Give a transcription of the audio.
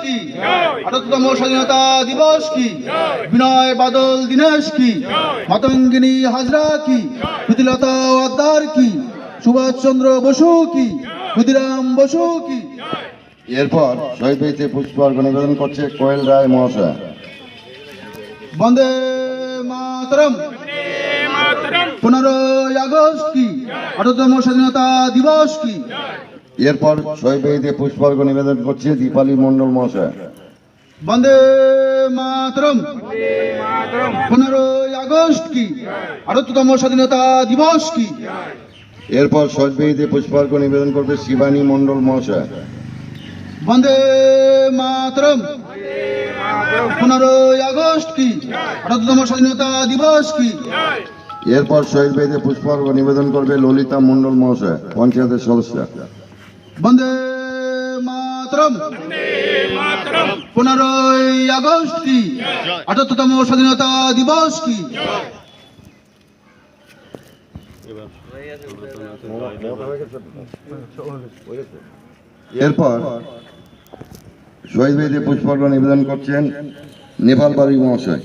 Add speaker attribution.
Speaker 1: কি ৭৮তম স্বাধীনতা দিবস কি বিনয় বাদল দীনেশ কি মাতঙ্গিনী হাজরা কি প্রীতিলতা ওয়াদ্দার কি সুভাষচন্দ্র বসু কি ক্ষুদিরাম বসু কি।
Speaker 2: এরপর শহীদ বেদিতে পুষ্পার্ঘ্য নিবেদন করছে কোয়েল রায় মহাশয়।
Speaker 1: বন্দে মাতরম। 15ই আগস্ট কি ৭৮তম স্বাধীনতা দিবস কি।
Speaker 2: এরপর শহীদ বেদিতে পুষ্পার্ঘ্য নিবেদন করছে দীপালি মণ্ডল মহাশয়।
Speaker 1: বন্দে মাতরম। 15ই আগস্ট কি ৭৮তম স্বাধীনতা দিবস কি।
Speaker 2: এরপর শহীদ বেদিতে পুষ্পার্ঘ্য নিবেদন করবে শিবানী মণ্ডল মহাশয়।
Speaker 1: বন্দে মাতরম। 15ই আগস্ট কি ৭৮তম স্বাধীনতা দিবস কি।
Speaker 2: এরপর শহীদ বেদিতে পুষ্পার্ঘ্য নিবেদন করবে ললিতা মণ্ডল মহাশয়, পঞ্চায়েতের সদস্য।
Speaker 1: বন্দে মাতরম। 15ই আগস্ট কি ৭৮তম স্বাধীনতা দিবস কি।
Speaker 2: এরপর শহীদ বেদিতে পুষ্পার্ঘ্য নিবেদন করছেন নেপাল বাড়ি মহাশয়।